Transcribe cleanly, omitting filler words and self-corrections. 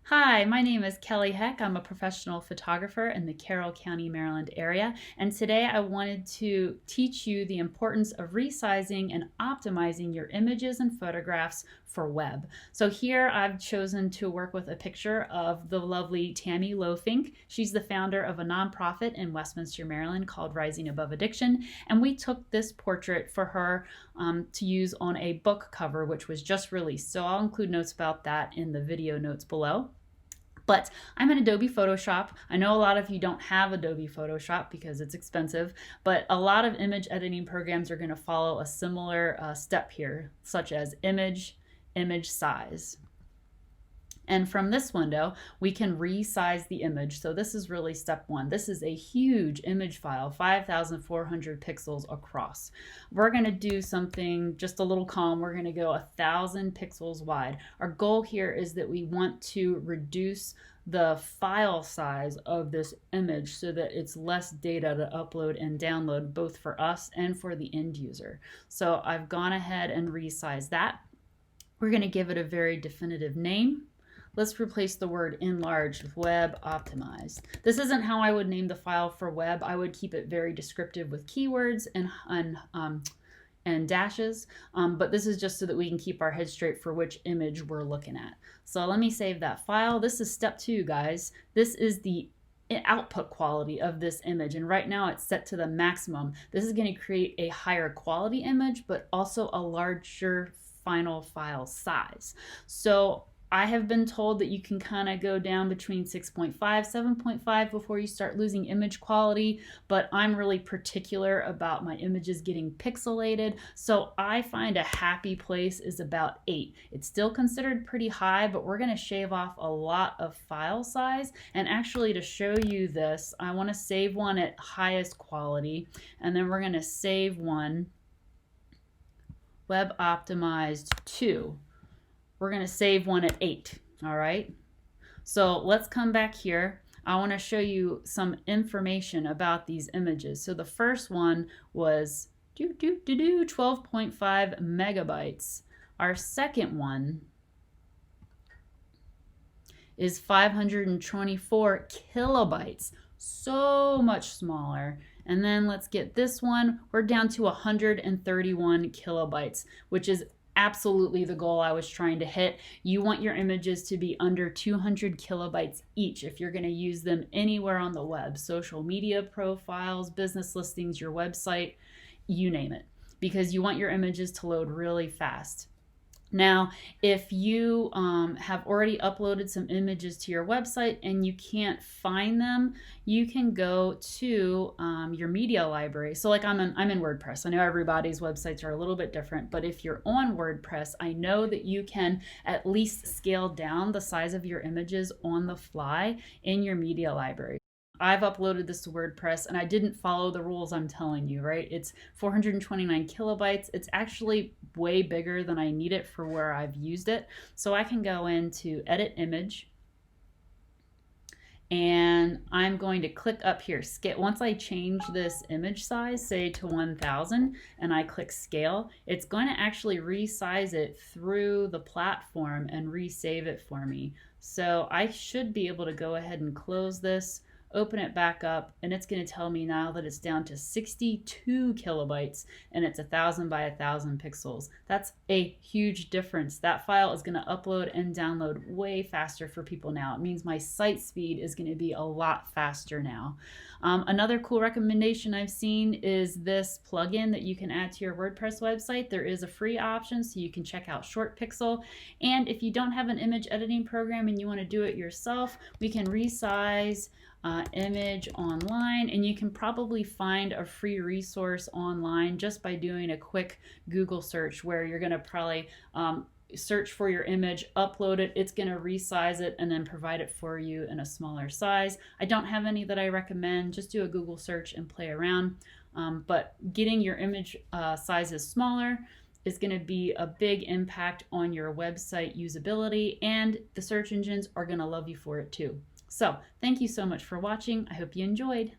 Hi, my name is Kelly Heck. I'm a professional photographer in the Carroll County, Maryland area, and today I wanted to teach you the importance of resizing and optimizing your images and photographs for web. So here I've chosen to work with a picture of the lovely Tammy Lofink. She's the founder of a nonprofit in Westminster, Maryland called Rising Above Addiction, and we took this portrait for her to use on a book cover which was just released. So I'll include notes about that in the video notes below. But I'm in Adobe Photoshop. I know a lot of you don't have Adobe Photoshop because it's expensive, but a lot of image editing programs are going to follow a similar step here, such as image size. And from this window, we can resize the image. So this is really step one. This is a huge image file, 5,400 pixels across. We're going to do something just a little calm. We're going to go 1,000 pixels wide. Our goal here is that we want to reduce the file size of this image so that it's less data to upload and download, both for us and for the end user. So I've gone ahead and resized that. We're going to give it a very definitive name. Let's replace the word enlarged with web optimized. This isn't how I would name the file for web. I would keep it very descriptive with keywords and dashes, but this is just so that we can keep our head straight for which image we're looking at. So let me save that file. This is step two, guys. This is the output quality of this image, and right now it's set to the maximum. This is going to create a higher quality image, but also a larger final file size. So I have been told that you can kind of go down between 6.5, 7.5 before you start losing image quality, but I'm really particular about my images getting pixelated, so I find a happy place is about 8. It's still considered pretty high, but we're going to shave off a lot of file size, and actually to show you this, I want to save one at highest quality, and then we're going to save one web optimized 2. We're going to save one at 8, all right? So let's come back here. I want to show you some information about these images. So the first one was 12.5 megabytes. Our second one is 524 kilobytes, so much smaller. And then let's get this one. We're down to 131 kilobytes, which is absolutely the goal I was trying to hit. You want your images to be under 200 kilobytes each if you're going to use them anywhere on the web, social media profiles, business listings, your website, you name it, because you want your images to load really fast. Now, if you have already uploaded some images to your website and you can't find them, you can go to your media library. So like I'm in WordPress. I know everybody's websites are a little bit different, but if you're on WordPress, I know that you can at least scale down the size of your images on the fly in your media library. I've uploaded this to WordPress and I didn't follow the rules I'm telling you, right? It's 429 kilobytes. It's actually way bigger than I need it for where I've used it. So I can go into Edit Image and I'm going to click up here. Once I change this image size, say to 1000, and I click Scale, it's going to actually resize it through the platform and resave it for me. So I should be able to go ahead and close this, open it back up, and it's going to tell me now that it's down to 62 kilobytes and it's 1,000 by 1,000 pixels. That's a huge difference. That file is going to upload and download way faster for people now. It means my site speed is going to be a lot faster now. Another cool recommendation I've seen is this plugin that you can add to your WordPress website. There is a free option, so you can check out ShortPixel. And if you don't have an image editing program and you want to do it yourself, we can resize image online, and you can probably find a free resource online just by doing a quick Google search, where you're going to probably search for your image, upload it, it's going to resize it and then provide it for you in a smaller size. I don't have any that I recommend. Just do a Google search and play around, but getting your image sizes smaller is going to be a big impact on your website usability, and the search engines are going to love you for it too. So thank you so much for watching. I hope you enjoyed.